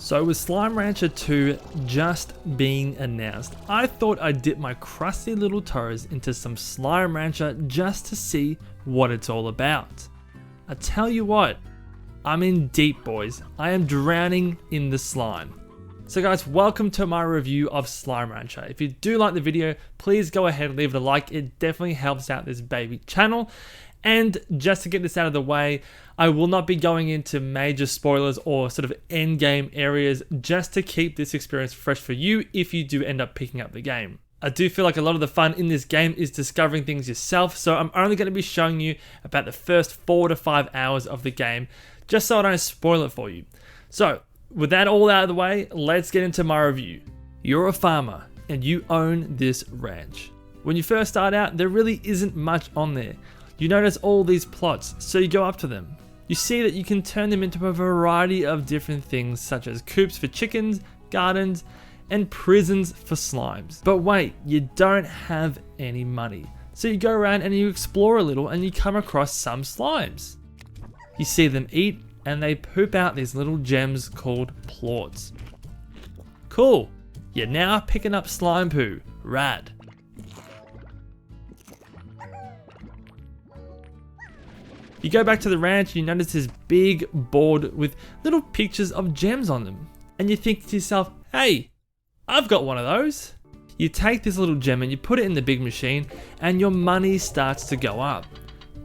So with Slime Rancher 2 just being announced, I thought I'd dip my crusty little toes into some Slime Rancher just to see what it's all about. I tell you what, I'm in deep, boys. I am drowning in the slime. So guys, welcome to my review of Slime Rancher. If you do like the video, please go ahead and leave it a like. It definitely helps out this baby channel. And just to get this out of the way, I will not be going into major spoilers or sort of end game areas just to keep this experience fresh for you if you do end up picking up the game. I do feel like a lot of the fun in this game is discovering things yourself, so I'm only going to be showing you about the first 4 to 5 hours of the game, just so I don't spoil it for you. So, with that all out of the way, let's get into my review. You're a farmer and you own this ranch. When you first start out, there really isn't much on there. You notice all these plots, so you go up to them. You see that you can turn them into a variety of different things, such as coops for chickens, gardens, and prisons for slimes. But wait, you don't have any money. So you go around and you explore a little and you come across some slimes. You see them eat and they poop out these little gems called plorts. Cool, you're now picking up slime poo, rad. You go back to the ranch and you notice this big board with little pictures of gems on them. And you think to yourself, hey, I've got one of those. You take this little gem and you put it in the big machine and your money starts to go up.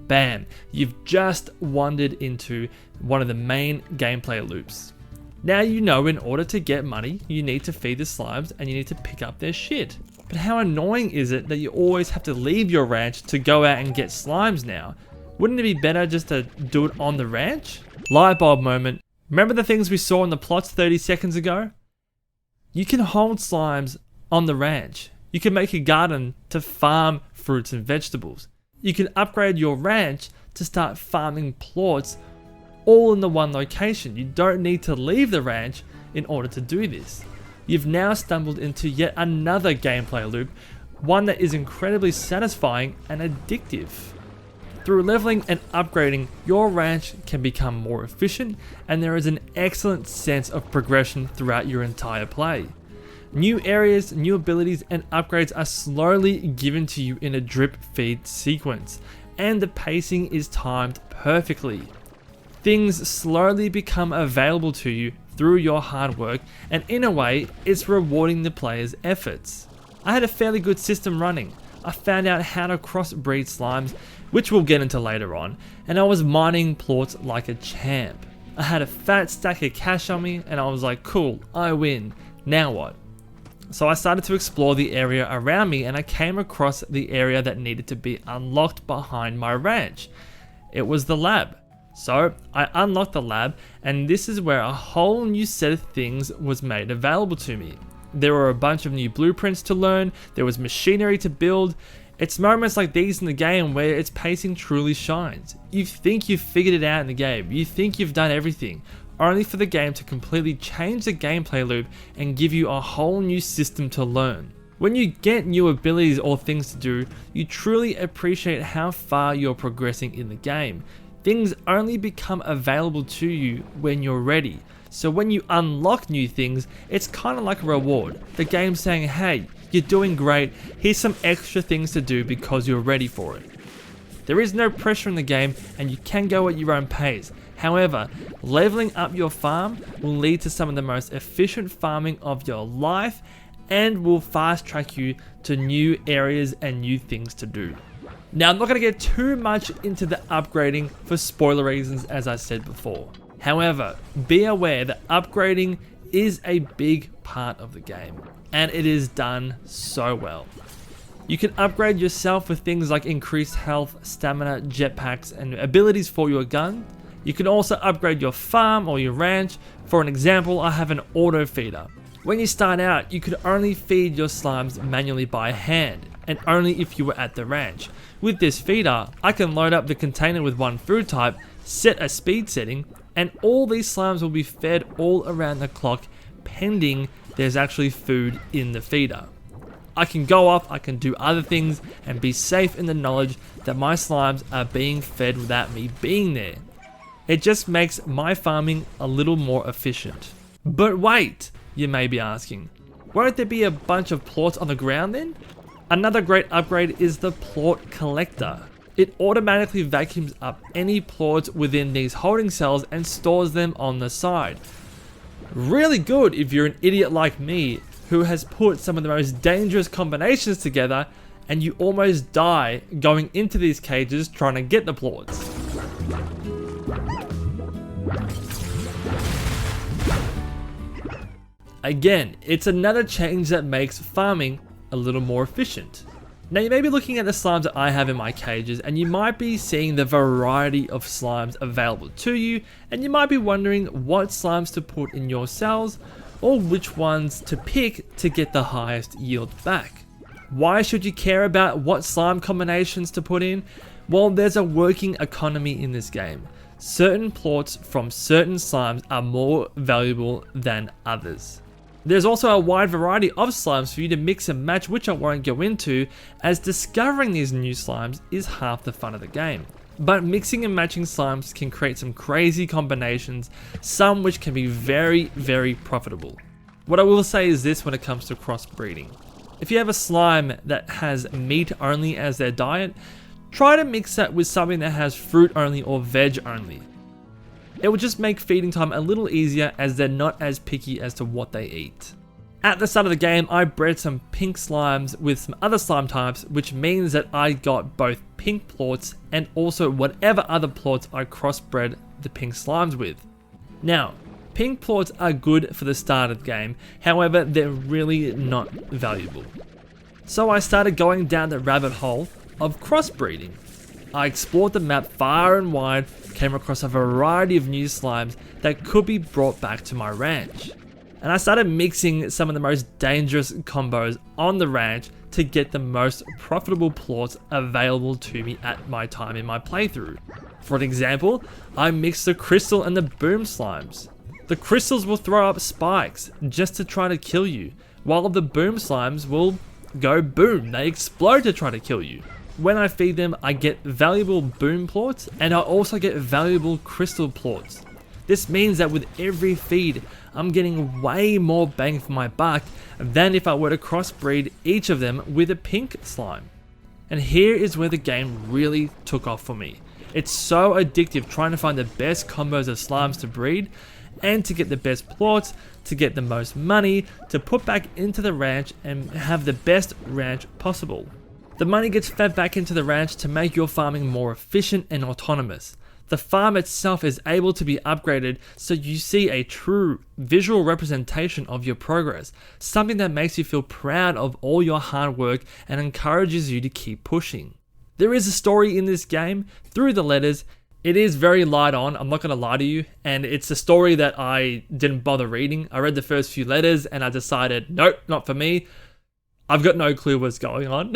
Bam, you've just wandered into one of the main gameplay loops. Now you know in order to get money, you need to feed the slimes and you need to pick up their shit. But how annoying is it that you always have to leave your ranch to go out and get slimes now? Wouldn't it be better just to do it on the ranch? Light bulb moment. Remember the things we saw in the plots 30 seconds ago? You can hold slimes on the ranch. You can make a garden to farm fruits and vegetables. You can upgrade your ranch to start farming plorts all in the one location. You don't need to leave the ranch in order to do this. You've now stumbled into yet another gameplay loop, one that is incredibly satisfying and addictive. Through leveling and upgrading, your ranch can become more efficient and there is an excellent sense of progression throughout your entire play. New areas, new abilities and upgrades are slowly given to you in a drip feed sequence, and the pacing is timed perfectly. Things slowly become available to you through your hard work, and in a way, it's rewarding the player's efforts. I had a fairly good system running. I found out how to crossbreed slimes, which we'll get into later on, and I was mining plorts like a champ. I had a fat stack of cash on me, and I was like, cool, I win. Now what? So I started to explore the area around me and I came across the area that needed to be unlocked behind my ranch. It was the lab. So I unlocked the lab and this is where a whole new set of things was made available to me. There were a bunch of new blueprints to learn, there was machinery to build. It's moments like these in the game where its pacing truly shines. You think you've figured it out in the game, you think you've done everything, only for the game to completely change the gameplay loop and give you a whole new system to learn. When you get new abilities or things to do, you truly appreciate how far you're progressing in the game. Things only become available to you when you're ready. So when you unlock new things, it's kind of like a reward. The game's saying, hey, you're doing great, here's some extra things to do because you're ready for it. There is no pressure in the game and you can go at your own pace. However, leveling up your farm will lead to some of the most efficient farming of your life and will fast track you to new areas and new things to do. Now, I'm not going to get too much into the upgrading for spoiler reasons as I said before. However, be aware that upgrading is a big part of the game and it is done so well. You can upgrade yourself with things like increased health, stamina, jetpacks and abilities for your gun. You can also upgrade your farm or your ranch. For an example, I have an auto feeder. When you start out, you could only feed your slimes manually by hand, and only if you were at the ranch. With this feeder, I can load up the container with one food type, set a speed setting, and all these slimes will be fed all around the clock, pending there's actually food in the feeder. I can go off, I can do other things, and be safe in the knowledge that my slimes are being fed without me being there. It just makes my farming a little more efficient. But wait, you may be asking, won't there be a bunch of plorts on the ground then? Another great upgrade is the plort collector. It automatically vacuums up any plorts within these holding cells and stores them on the side. Really good if you're an idiot like me who has put some of the most dangerous combinations together and you almost die going into these cages trying to get the plorts. Again, it's another change that makes farming a little more efficient. Now you may be looking at the slimes that I have in my cages and you might be seeing the variety of slimes available to you, and you might be wondering what slimes to put in your cells or which ones to pick to get the highest yield back. Why should you care about what slime combinations to put in? Well, there's a working economy in this game. Certain plorts from certain slimes are more valuable than others. There's also a wide variety of slimes for you to mix and match, which I won't go into, as discovering these new slimes is half the fun of the game. But mixing and matching slimes can create some crazy combinations, some which can be very, very profitable. What I will say is this when it comes to crossbreeding. If you have a slime that has meat only as their diet, try to mix that with something that has fruit only or veg only. It will just make feeding time a little easier as they're not as picky as to what they eat. At the start of the game, I bred some pink slimes with some other slime types, which means that I got both pink plorts and also whatever other plorts I crossbred the pink slimes with. Now, pink plorts are good for the start of the game, however, they're really not valuable. So I started going down the rabbit hole of crossbreeding. I explored the map far and wide, came across a variety of new slimes that could be brought back to my ranch. And I started mixing some of the most dangerous combos on the ranch to get the most profitable plorts available to me at my time in my playthrough. For an example, I mixed the crystal and the boom slimes. The crystals will throw up spikes just to try to kill you, while the boom slimes will go boom, they explode to try to kill you. When I feed them, I get valuable boom plorts and I also get valuable crystal plorts. This means that with every feed, I'm getting way more bang for my buck than if I were to crossbreed each of them with a pink slime. And here is where the game really took off for me. It's so addictive trying to find the best combos of slimes to breed and to get the best plorts, to get the most money, to put back into the ranch and have the best ranch possible. The money gets fed back into the ranch to make your farming more efficient and autonomous. The farm itself is able to be upgraded so you see a true visual representation of your progress, something that makes you feel proud of all your hard work and encourages you to keep pushing. There is a story in this game through the letters. It is very light on, I'm not going to lie to you, and it's a story that I didn't bother reading. I read the first few letters and I decided, nope, not for me. I've got no clue what's going on.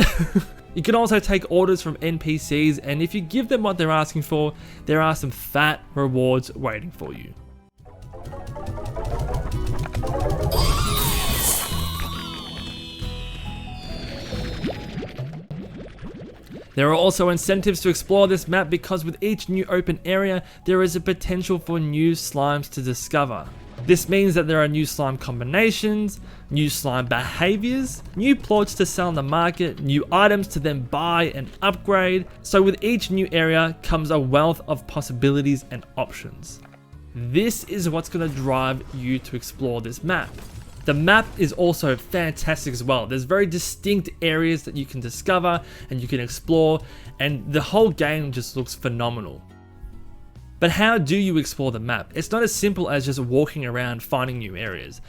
You can also take orders from NPCs, and if you give them what they're asking for, there are some fat rewards waiting for you. There are also incentives to explore this map because with each new open area, there is a potential for new slimes to discover. This means that there are new slime combinations, new slime behaviors, new plorts to sell in the market, new items to then buy and upgrade. So with each new area comes a wealth of possibilities and options. This is what's going to drive you to explore this map. The map is also fantastic as well. There's very distinct areas that you can discover and you can explore, and the whole game just looks phenomenal. But how do you explore the map? It's not as simple as just walking around finding new areas.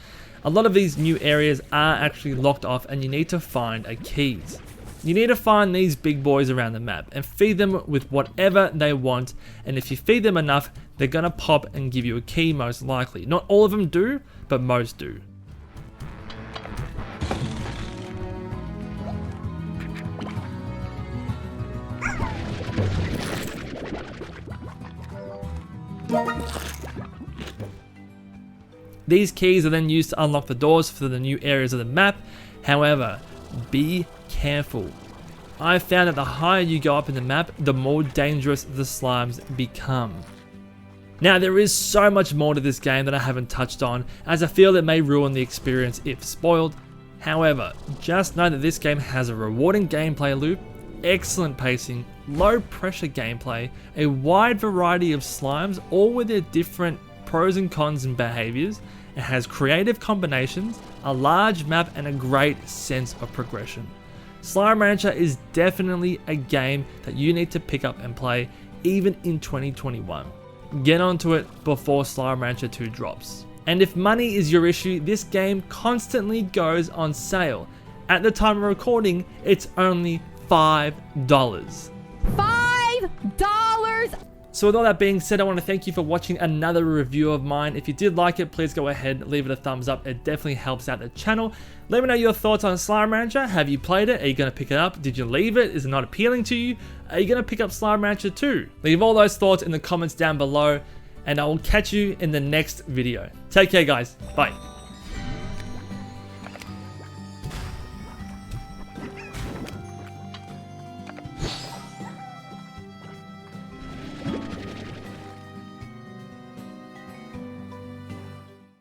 A lot of these new areas are actually locked off and you need to find a keys. You need to find these big boys around the map and feed them with whatever they want, and if you feed them enough, they're gonna pop and give you a key most likely. Not all of them do, but most do. These keys are then used to unlock the doors for the new areas of the map. However, be careful. I found that the higher you go up in the map, the more dangerous the slimes become. Now there is so much more to this game that I haven't touched on, as I feel it may ruin the experience if spoiled. However, just know that this game has a rewarding gameplay loop, excellent pacing, low pressure gameplay, a wide variety of slimes, all with their different pros and cons and behaviors. It has creative combinations, a large map, and a great sense of progression. Slime Rancher is definitely a game that you need to pick up and play even in 2021. Get onto it before Slime Rancher 2 drops. And if money is your issue, this game constantly goes on sale. At the time of recording, it's only $5. $5! So with all that being said, I want to thank you for watching another review of mine. If you did like it, please go ahead, leave it a thumbs up. It definitely helps out the channel. Let me know your thoughts on Slime Rancher. Have you played it? Are you going to pick it up? Did you leave it? Is it not appealing to you? Are you going to pick up Slime Rancher 2? Leave all those thoughts in the comments down below, and I will catch you in the next video. Take care, guys. Bye.